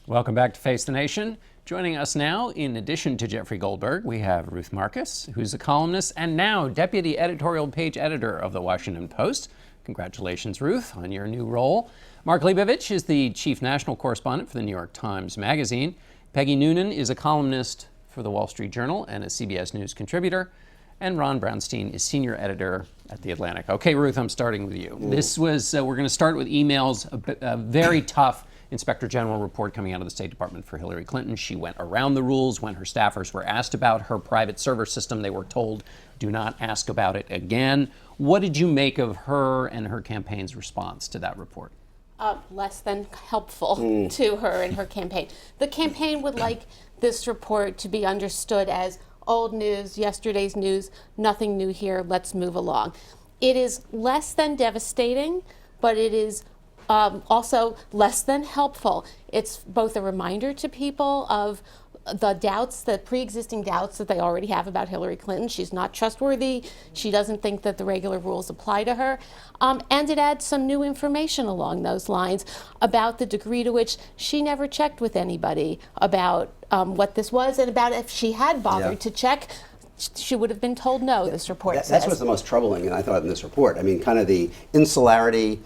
Welcome back to Face the Nation. Joining us now, in addition to Jeffrey Goldberg, we have Ruth Marcus, who's a columnist and now deputy editorial page editor of the Washington Post. Congratulations, Ruth, on your new role. Mark Leibovich is the chief national correspondent for the New York Times Magazine. Peggy Noonan is a columnist for the Wall Street Journal and a CBS News contributor. And Ron Brownstein is senior editor at The Atlantic. Okay, Ruth, I'm starting with you. This was, we're going to start with emails, a very tough Inspector General report coming out of the State Department for Hillary Clinton. She went around the rules. When her staffers were asked about her private server system, they were told, do not ask about it again. What did you make of her and her campaign's response to that report? Less than helpful to her and her campaign. The campaign would like this report to be understood as old news, yesterday's news, nothing new here, let's move along. It is less than devastating, but it is also less than helpful. It's both a reminder to people of the doubts, the pre-existing doubts that they already have about Hillary Clinton. She's not trustworthy. She doesn't think that the regular rules apply to her. And it adds some new information along those lines about the degree to which she never checked with anybody about what this was, and about if she had bothered to check, she would have been told no, this report says. That's what's the most troubling, and I thought, in this report. I mean, kind of the insularity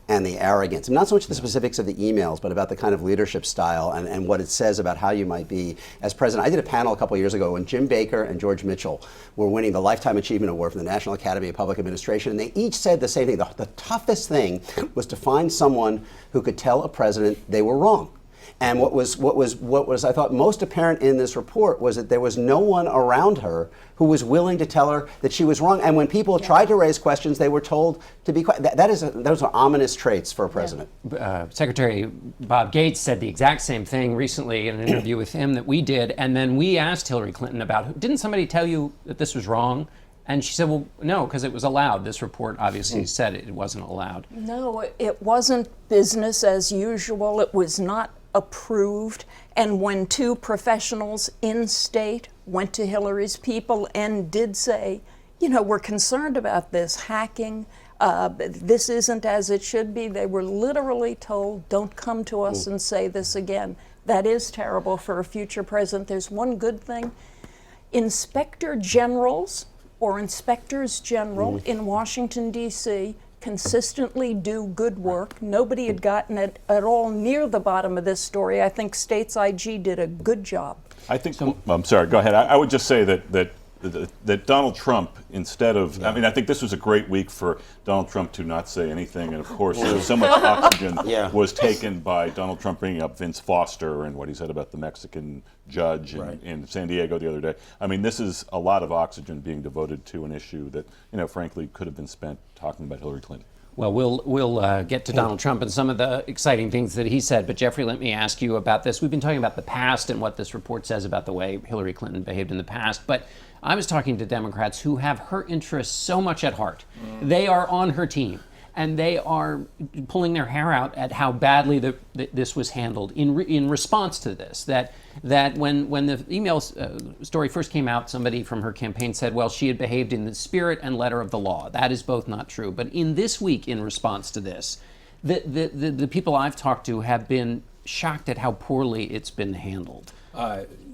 and the arrogance. Not so much the specifics of the emails, but about the kind of leadership style and what it says about how you might be as president. I did a panel a couple of years ago when Jim Baker and George Mitchell were winning the Lifetime Achievement Award from the National Academy of Public Administration, and they each said the same thing. The toughest thing was to find someone who could tell a president they were wrong. And what was I thought most apparent in this report was that there was no one around her who was willing to tell her that she was wrong. And when people tried to raise questions, they were told to be quiet. Those are ominous traits for a president. Secretary Bob Gates said the exact same thing recently in an interview with him that we did. And then we asked Hillary Clinton about, didn't somebody tell you that this was wrong? And she said, well, no, because it was allowed. This report obviously said it wasn't allowed. No, it wasn't business as usual. It was not approved. And when two professionals in state went to Hillary's people and did say, you know, we're concerned about this hacking, this isn't as it should be, they were literally told, don't come to us and say this again. That is terrible for a future president. There's one good thing. Inspector generals or inspectors general in Washington, D.C. consistently do good work. Nobody had gotten it at all near the bottom of this story. I think State's IG did a good job. I think, I'm sorry, go ahead. I would just say that Donald Trump, instead of, I mean, I think this was a great week for Donald Trump to not say anything. And of course, so much oxygen was taken by Donald Trump bringing up Vince Foster and what he said about the Mexican judge in San Diego the other day. I mean, this is a lot of oxygen being devoted to an issue that, you know, frankly, could have been spent talking about Hillary Clinton. Well, we'll get to Donald Trump and some of the exciting things that he said. But Jeffrey, let me ask you about this. We've been talking about the past and what this report says about the way Hillary Clinton behaved in the past. But I was talking to Democrats who have her interests so much at heart. They are on her team. And they are pulling their hair out at how badly this was handled in response to this. That when the email story first came out, somebody from her campaign said, well, she had behaved in the spirit and letter of the law. That is both not true. But in this week, in response to this, the people I've talked to have been shocked at how poorly it's been handled.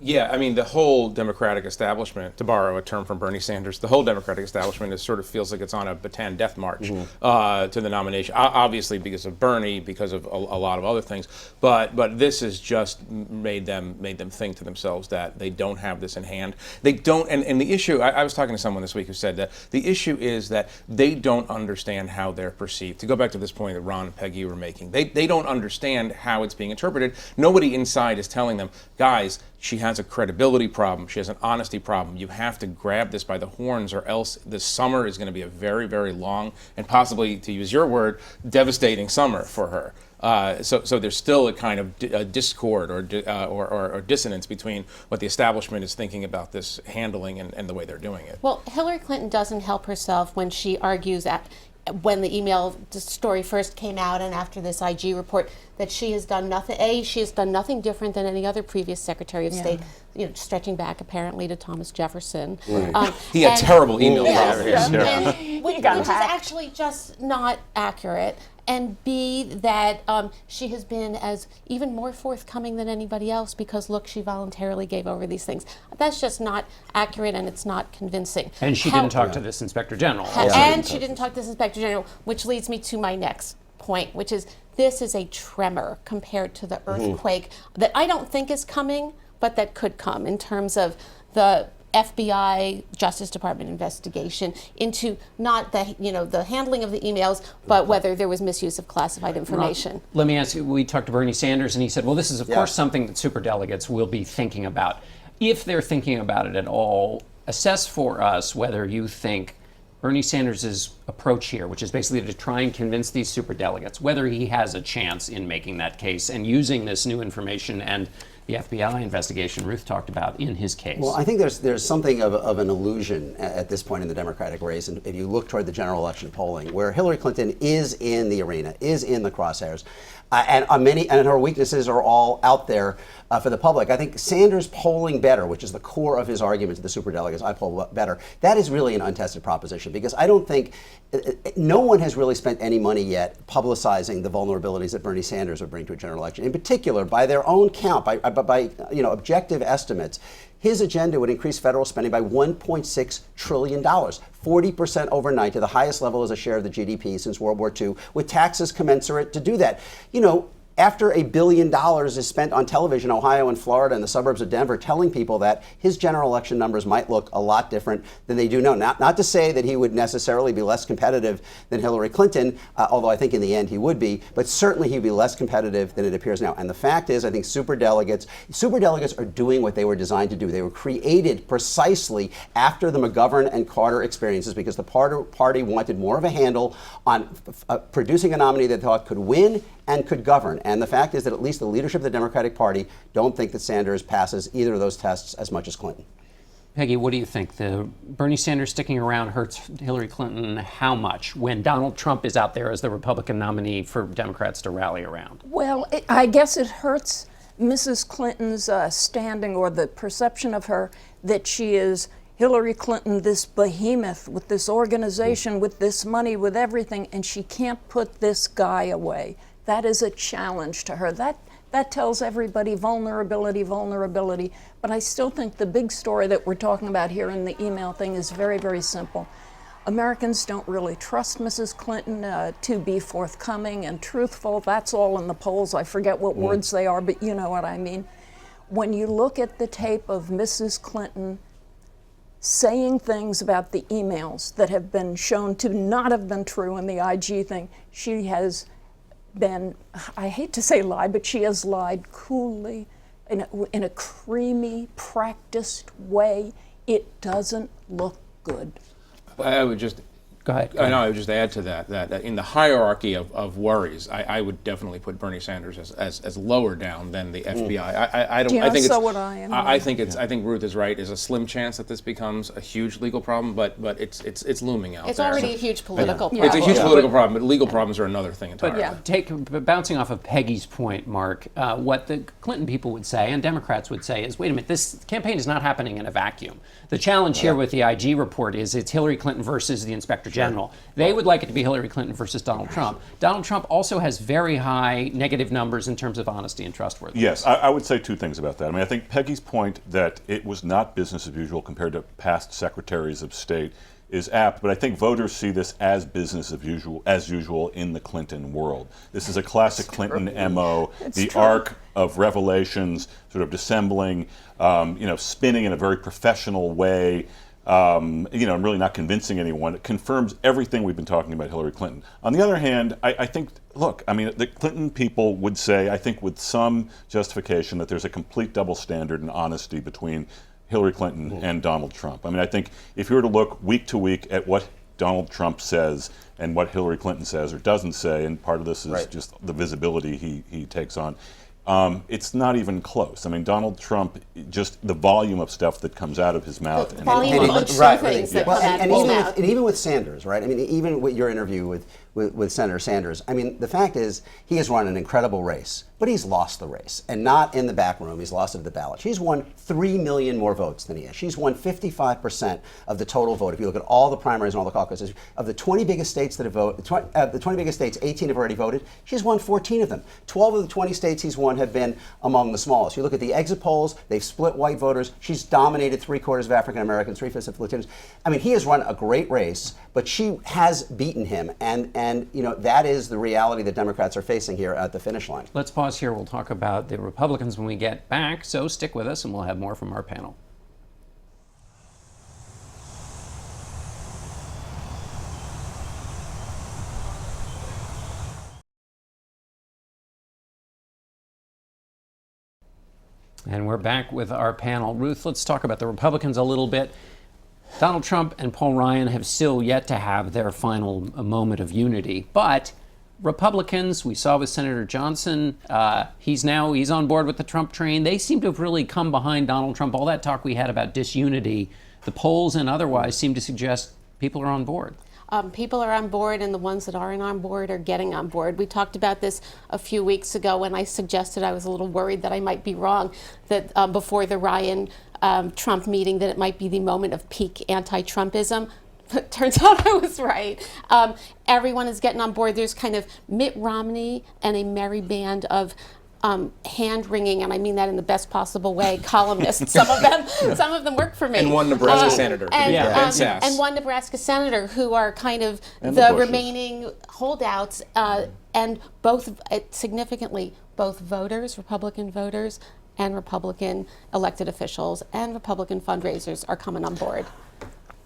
Yeah, I mean, the whole Democratic establishment, to borrow a term from Bernie Sanders, the whole Democratic establishment sort of feels like it's on a Bataan death march to the nomination. Obviously because of Bernie, because of a lot of other things, but this has just made them think to themselves that they don't have this in hand. They don't, and the issue, I was talking to someone this week who said that the issue is that they don't understand how they're perceived. To go back to this point that Ron and Peggy were making, they don't understand how it's being interpreted. Nobody inside is telling them, guys, she has a credibility problem. She has an honesty problem. You have to grab this by the horns, or else this summer is going to be a very, very long and possibly, to use your word, devastating summer for her. So there's still a kind of discord or dissonance between what the establishment is thinking about this handling and the way they're doing it. Well, Hillary Clinton doesn't help herself when she argues when the email story first came out and after this IG report, that she has done nothing. She has done nothing different than any other previous Secretary of State, you know, stretching back apparently to Thomas Jefferson. Right. He had terrible emails. Which is actually just not accurate. and B, that she has been as even more forthcoming than anybody else because, look, she voluntarily gave over these things. That's just not accurate, and it's not convincing. And she didn't talk to this Inspector General. And she didn't talk to this Inspector General, which leads me to my next point, which is this is a tremor compared to the earthquake that I don't think is coming, but that could come in terms of the FBI, Justice Department investigation into not the handling of the emails, but whether there was misuse of classified information. Ron, let me ask you, we talked to Bernie Sanders, and he said, well, this is, of course, something that superdelegates will be thinking about. If they're thinking about it at all, assess for us whether you think Bernie Sanders' approach here, which is basically to try and convince these superdelegates, whether he has a chance in making that case and using this new information and the FBI investigation Ruth talked about in his case. Well, I think there's something of an illusion at this point in the Democratic race, and if you look toward the general election polling, where Hillary Clinton is in the arena, is in the crosshairs, and her weaknesses are all out there for the public. I think Sanders polling better, which is the core of his argument to the superdelegates, I poll better, that is really an untested proposition, because I don't think no one has really spent any money yet publicizing the vulnerabilities that Bernie Sanders would bring to a general election. In particular, by their own count, by objective estimates, his agenda would increase federal spending by $1.6 trillion, 40% overnight, to the highest level as a share of the GDP since World War II, with taxes commensurate to do that. After $1 billion is spent on television, Ohio and Florida and the suburbs of Denver, telling people that his general election numbers might look a lot different than they do now. Not to say that he would necessarily be less competitive than Hillary Clinton, although I think in the end he would be, but certainly he'd be less competitive than it appears now. And the fact is, I think superdelegates are doing what they were designed to do. They were created precisely after the McGovern and Carter experiences because the party wanted more of a handle on producing a nominee that they thought could win and could govern. And the fact is that at least the leadership of the Democratic Party don't think that Sanders passes either of those tests as much as Clinton. Peggy, what do you think? The Bernie Sanders sticking around hurts Hillary Clinton how much when Donald Trump is out there as the Republican nominee for Democrats to rally around? Well, I guess it hurts Mrs. Clinton's standing, or the perception of her, that she is Hillary Clinton, this behemoth with this organization, with this money, with everything, and she can't put this guy away. That is a challenge to her. That tells everybody vulnerability. But I still think the big story that we're talking about here in the email thing is very, very simple. Americans don't really trust Mrs. Clinton to be forthcoming and truthful. That's all in the polls. I forget what words they are, but you know what I mean. When you look at the tape of Mrs. Clinton saying things about the emails that have been shown to not have been true in the IG thing, she has been, I hate to say lie, but she has lied coolly, in a creamy, practiced way. It doesn't look good. I would just Go ahead. I would just add to that in the hierarchy of worries, I would definitely put Bernie Sanders as lower down than the FBI. I don't. Yeah, I think so it's, would I. Anyway. I think it's. I think Ruth is right. There's a slim chance that this becomes a huge legal problem, but it's looming out there. It's already a huge political problem. It's a huge political problem, but legal problems are another thing entirely. But bouncing off of Peggy's point, Mark, what the Clinton people would say and Democrats would say is, wait a minute, this campaign is not happening in a vacuum. The challenge here with the IG report is it's Hillary Clinton versus the Inspector General. They would like it to be Hillary Clinton versus Donald Trump. Donald Trump also has very high negative numbers in terms of honesty and trustworthiness. Yes, I would say two things about that. I mean, I think Peggy's point that it was not business as usual compared to past secretaries of state is apt, but I think voters see this as business as usual in the Clinton world. This is a classic Clinton MO, the arc of revelations, sort of dissembling, spinning in a very professional way, and really not convincing anyone. It confirms everything we've been talking about Hillary Clinton. On the other hand, I think, look, I mean, the Clinton people would say, I think with some justification, that there's a complete double standard and honesty between Hillary Clinton and Donald Trump. I mean, I think if you were to look week to week at what Donald Trump says and what Hillary Clinton says or doesn't say, and part of this is just the visibility he takes on, it's not even close. I mean, Donald Trump, just the volume of stuff that comes out of his mouth. The volume of untrue things that come out of his mouth. And even with Sanders, right? I mean, even with your interview with with Senator Sanders. I mean, the fact is, he has run an incredible race, but he's lost the race, and not in the back room. He's lost it at the ballot. She's won 3 million more votes than he has. She's won 55% of the total vote. If you look at all the primaries and all the caucuses, of the 20 biggest states that have voted, the 20 biggest states, 18 have already voted. She's won 14 of them. 12 of the 20 states he's won have been among the smallest. You look at the exit polls; they've split white voters. She's dominated 3/4 of African Americans, 3/5 of Latinos. I mean, he has run a great race, but she has beaten him, and you know, that is the reality that Democrats are facing here at the finish line. Let's pause here. We'll talk about the Republicans when we get back, so stick with us and we'll have more from our panel. And we're back with our panel. Ruth, let's talk about the Republicans a little bit. Donald Trump and Paul Ryan have still yet to have their final moment of unity, but Republicans, we saw with Senator Johnson, he's on board with the Trump train. They seem to have really come behind Donald Trump. All that talk we had about disunity, the polls and otherwise seem to suggest people are on board. People are on board, and the ones that aren't on board are getting on board. We talked about this a few weeks ago when I suggested, I was a little worried that I might be wrong, that before the Ryan Trump meeting, that it might be the moment of peak anti-Trumpism. Turns out I was right. Everyone is getting on board. There's kind of Mitt Romney and a merry band of hand-wringing, and I mean that in the best possible way, columnists. Some of them work for me. And one Nebraska senator. And one Nebraska senator who are kind of the remaining holdouts, and both, significantly, both voters, Republican voters, and Republican elected officials and Republican fundraisers are coming on board.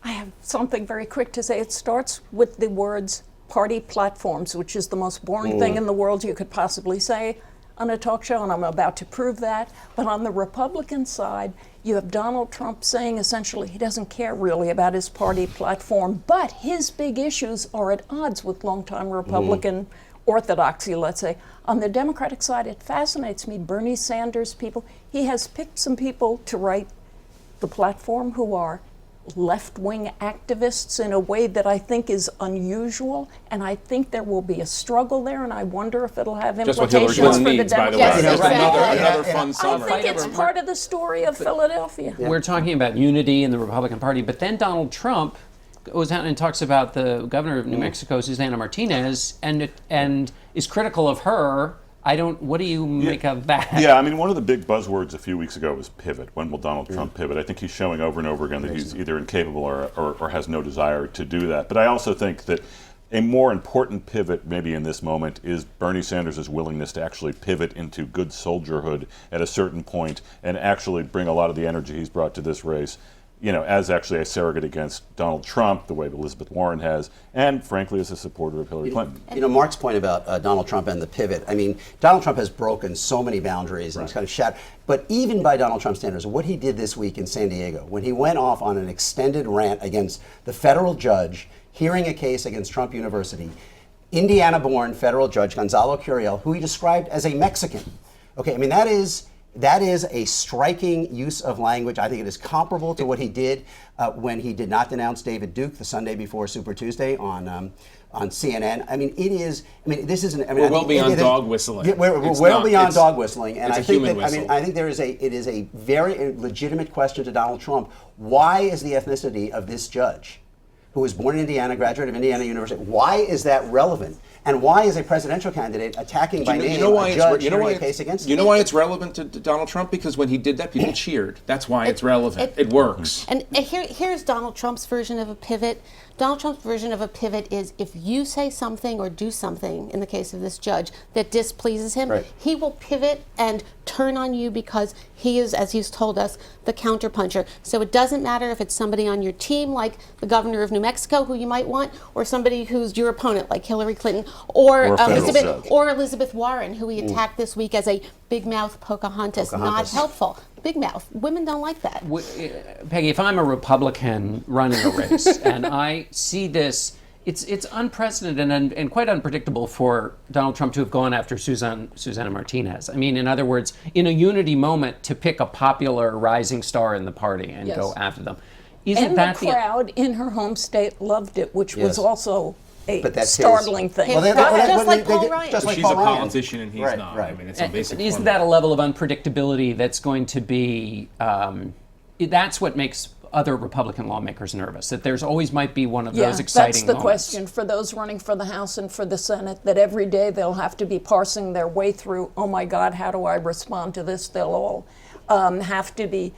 I have something very quick to say. It starts with the words party platforms, which is the most boring thing in the world you could possibly say on a talk show, and I'm about to prove that. But on the Republican side, you have Donald Trump saying essentially he doesn't care really about his party platform, but his big issues are at odds with longtime Republican orthodoxy, let's say. On the Democratic side, it fascinates me, Bernie Sanders people, he has picked some people to write the platform who are left-wing activists in a way that I think is unusual, and I think there will be a struggle there, and I wonder if it'll have implications for the Democrats. Another fun summer. I think it's part of the story of Philadelphia. We're talking about unity in the Republican Party, but then Donald Trump goes out and talks about the governor of New Mexico, Susana Martinez, and is critical of her. What do you make of that? Yeah, I mean, one of the big buzzwords a few weeks ago was pivot. When will Donald Trump pivot? I think he's showing over and over again that he's either incapable or has no desire to do that. But I also think that a more important pivot maybe in this moment is Bernie Sanders' willingness to actually pivot into good soldierhood at a certain point and actually bring a lot of the energy he's brought to this race, you know, as actually a surrogate against Donald Trump, the way Elizabeth Warren has, and frankly as a supporter of Hillary Clinton. You know, Mark's point about Donald Trump and the pivot, I mean, Donald Trump has broken so many boundaries and kind of shattered. But even by Donald Trump standards, what he did this week in San Diego, when he went off on an extended rant against the federal judge hearing a case against Trump University, Indiana-born federal judge Gonzalo Curiel, who he described as a Mexican. Okay, I mean, that is a striking use of language. I think it is comparable to what he did when he did not denounce David Duke the Sunday before Super Tuesday on CNN. I mean, it is. I mean, this isn't. I mean, we're well beyond dog whistling. Yeah, we're well beyond dog whistling, and it's I think a human that. I mean, I think it is a very legitimate question to Donald Trump. Why is the ethnicity of this judge, who was born in Indiana, graduate of Indiana University, why is that relevant? And why is a presidential candidate attacking by name a judge hearing a case against him? You know why it's relevant to Donald Trump? Because when he did that, people cheered. That's why it's relevant. It works. And here's Donald Trump's version of a pivot. Donald Trump's version of a pivot is if you say something or do something, in the case of this judge, that displeases him, he will pivot and turn on you because he is, as he's told us, the counterpuncher. So it doesn't matter if it's somebody on your team, like the governor of New Mexico, who you might want, or somebody who's your opponent, like Hillary Clinton, or Elizabeth Warren, who he attacked this week as a big mouth Pocahontas. Not helpful. Big mouth. Women don't like that. Peggy, if I'm a Republican running a race and I see this, it's unprecedented and quite unpredictable for Donald Trump to have gone after Susana Martinez. I mean, in other words, in a unity moment, to pick a popular rising star in the party and go after them. And the crowd in her home state loved it, which was also But that's startling thing. Well, Just like Paul Ryan. Just like She's Paul a Ryan. politician and he's Right, not. right. I mean, it's a basic Isn't formula. that a level of unpredictability that's going to be, that's what makes other Republican lawmakers nervous, that there's always might be one of those exciting that's the moments. question for those running for the House and for the Senate, that every day they'll have to be parsing their way through, oh my God, how do I respond to this? They'll all have to be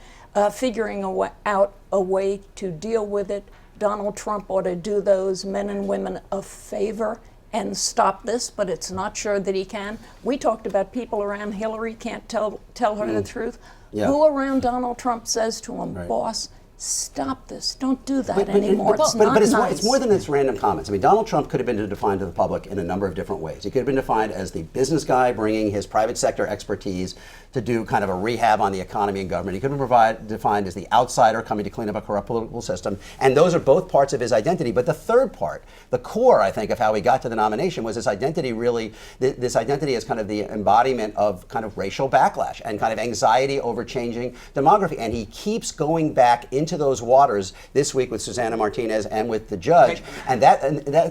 figuring out a way to deal with it. Donald Trump ought to do those men and women a favor and stop this, but it's not sure that he can. We talked about people around Hillary can't tell her the truth. Yeah. Who around Donald Trump says to him, boss, stop this, don't do that anymore, it's not But nice. it's more than its random comments. I mean, Donald Trump could have been defined to the public in a number of different ways. He could have been defined as the business guy bringing his private sector expertise to do kind of a rehab on the economy and government. He could have been defined as the outsider coming to clean up a corrupt political system. And those are both parts of his identity. But the third part, the core, I think, of how he got to the nomination was his identity really, this identity as kind of the embodiment of kind of racial backlash and kind of anxiety over changing demography. And he keeps going back into those waters this week with Susana Martinez and with the judge. And that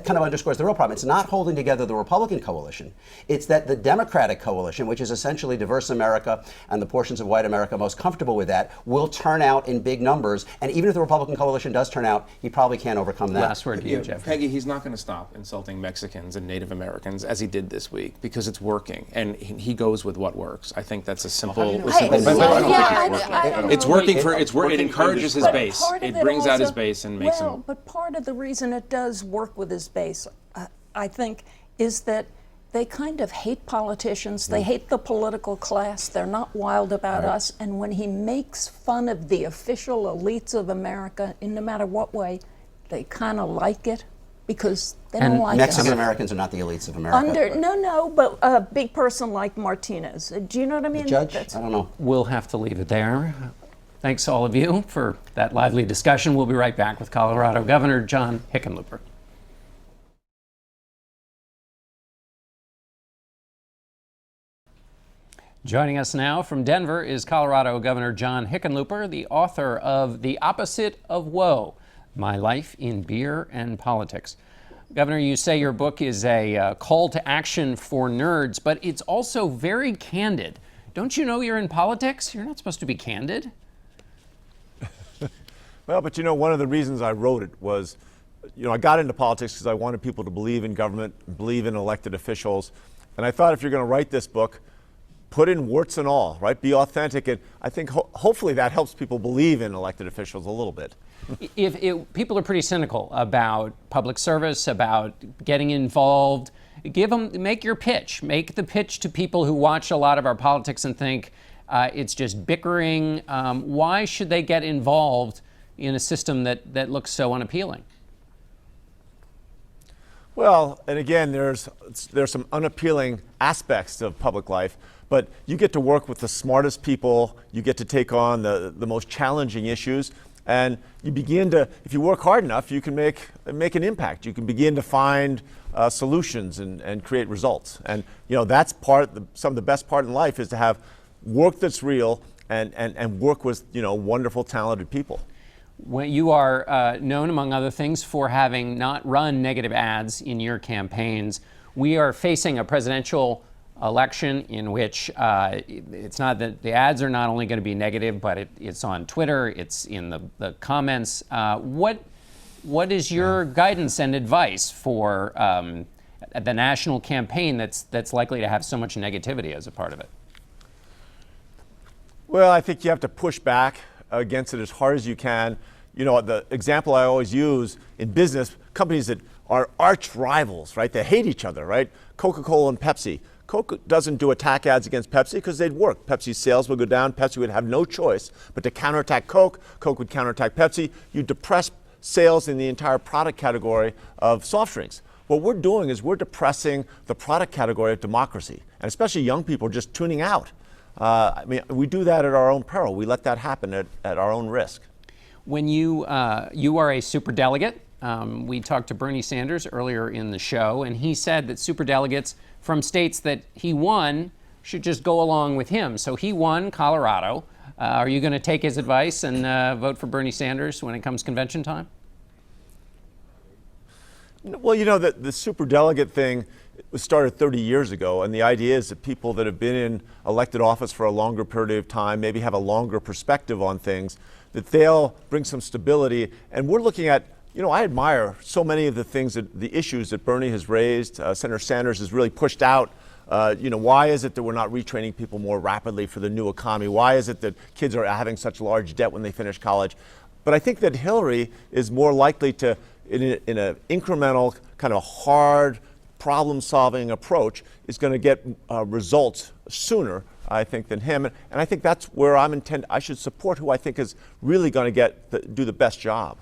kind of underscores the real problem. It's not holding together the Republican coalition. It's that the Democratic coalition, which is essentially diverse America and the portions of white America most comfortable with that, will turn out in big numbers. And even if the Republican coalition does turn out, he probably can't overcome that. Last word to you, Jeff. Peggy, he's not going to stop insulting Mexicans and Native Americans as he did this week because it's working, and he goes with what works. I think that's a simple. It's working for. It encourages his base. It brings out his base and makes him. But part of the reason it does work with his base, I think, is that they kind of hate politicians. They hate the political class. They're not wild about us. And when he makes fun of the official elites of America in no matter what way, they kind of like it because they don't like Mexican us. Americans are not the elites of America. But a big person like Martinez. Do you know what I mean? The judge? I don't know. We'll have to leave it there. Thanks all of you for that lively discussion. We'll be right back with Colorado Governor John Hickenlooper. Joining us now from Denver is Colorado Governor John Hickenlooper, the author of The Opposite of Woe, My Life in Beer and Politics. Governor, you say your book is a call to action for nerds, but it's also very candid. Don't you know you're in politics? You're not supposed to be candid. Well, but one of the reasons I wrote it was, I got into politics because I wanted people to believe in government, believe in elected officials. And I thought if you're going to write this book, put in warts and all, right? Be authentic. And I think hopefully that helps people believe in elected officials a little bit. If people are pretty cynical about public service, about getting involved, make your pitch. Make the pitch to people who watch a lot of our politics and think it's just bickering. Why should they get involved in a system that looks so unappealing? Well, and again, there's some unappealing aspects of public life, but you get to work with the smartest people, you get to take on the most challenging issues, and you begin to, if you work hard enough, you can make an impact. You can begin to find solutions and create results. And that's some of the best part in life is to have work that's real and work with wonderful, talented people. When you are known, among other things, for having not run negative ads in your campaigns. We are facing a presidential election in which it's not that the ads are not only going to be negative, but it's on Twitter, it's in the comments. What is your guidance and advice for the national campaign that's likely to have so much negativity as a part of it? Well, I think you have to push back against it as hard as you can. The example I always use in business, companies that are arch rivals, right? They hate each other, right? Coca-Cola and Pepsi. Coke doesn't do attack ads against Pepsi because they'd work. Pepsi's sales would go down. Pepsi would have no choice but to counterattack Coke. Coke would counterattack Pepsi. You depress sales in the entire product category of soft drinks. What we're doing is we're depressing the product category of democracy, and especially young people are just tuning out. We do that at our own peril. We let that happen at our own risk. When you are a superdelegate, we talked to Bernie Sanders earlier in the show, and he said that superdelegates from states that he won should just go along with him. So he won Colorado. Are you going to take his advice and vote for Bernie Sanders when it comes convention time? Well, you know, the superdelegate thing was started 30 years ago, and the idea is that people that have been in elected office for a longer period of time, maybe have a longer perspective on things, that they'll bring some stability. And we're looking at, you know, I admire so many of the things, the issues that Bernie has raised. Senator Sanders has really pushed out. You know, why is it that we're not retraining people more rapidly for the new economy? Why is it that kids are having such large debt when they finish college? But I think that Hillary is more likely to, in an incremental, kind of hard, problem-solving approach, is going to get results sooner, I think, than him. And I think that's where I should support who I think is really going to do the best job.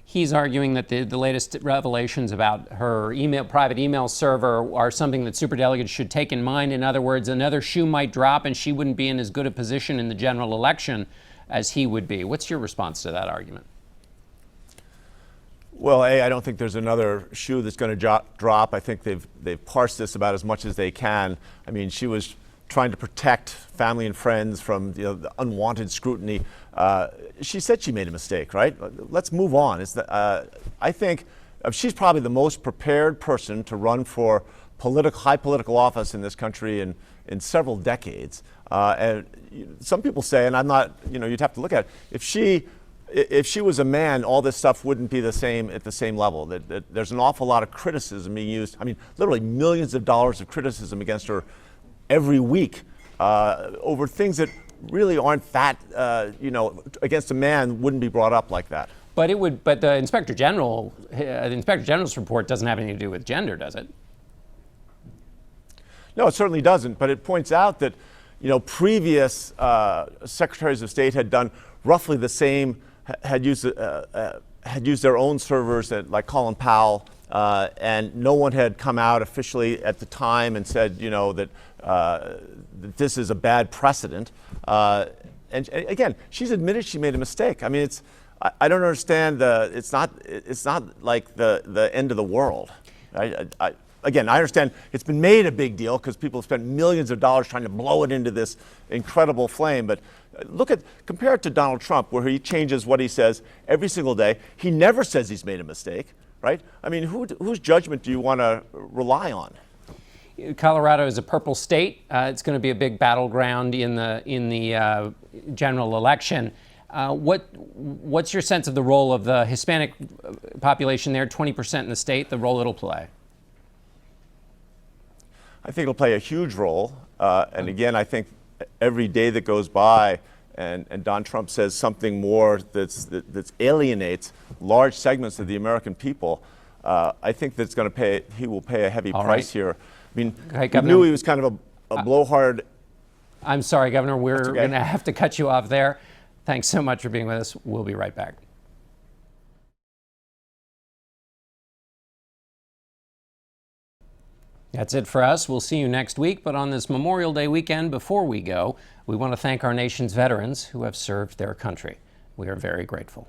He's arguing that the latest revelations about her private email server are something that superdelegates should take in mind. In other words, another shoe might drop and she wouldn't be in as good a position in the general election as he would be. What's your response to that argument? Well, I don't think there's another shoe that's going to drop. I think they've parsed this about as much as they can. I mean, she was trying to protect family and friends from the unwanted scrutiny. She said she made a mistake, right? Let's move on. I think she's probably the most prepared person to run for high political office in this country in several decades. And some people say, and I'm not, you'd have to look at it, if she was a man, all this stuff wouldn't be the same at the same level. That there's an awful lot of criticism being used. I mean, literally millions of dollars of criticism against her every week over things that really aren't that, against a man wouldn't be brought up like that. But But the Inspector General's report doesn't have anything to do with gender, does it? No, it certainly doesn't. But it points out that, previous secretaries of state had done roughly the same, had used their own servers, like Colin Powell, and no one had come out officially at the time and said, that this is a bad precedent. And again, she's admitted she made a mistake. I mean, I don't understand it's not like the end of the world. Again, I understand it's been made a big deal because people have spent millions of dollars trying to blow it into this incredible flame. But compare it to Donald Trump, where he changes what he says every single day. He never says he's made a mistake, right? I mean, whose judgment do you want to rely on? Colorado is a purple state. It's going to be a big battleground in the general election. What's your sense of the role of the Hispanic population there, 20% in the state, the role it'll play? I think it'll play a huge role. And again, I think every day that goes by and Don Trump says something more that alienates large segments of the American people, I think he will pay a heavy price here. I mean, we knew he was kind of a blowhard. I'm sorry, Governor, we're going to have to cut you off there. Thanks so much for being with us. We'll be right back. That's it for us. We'll see you next week. But on this Memorial Day weekend, before we go, we want to thank our nation's veterans who have served their country. We are very grateful.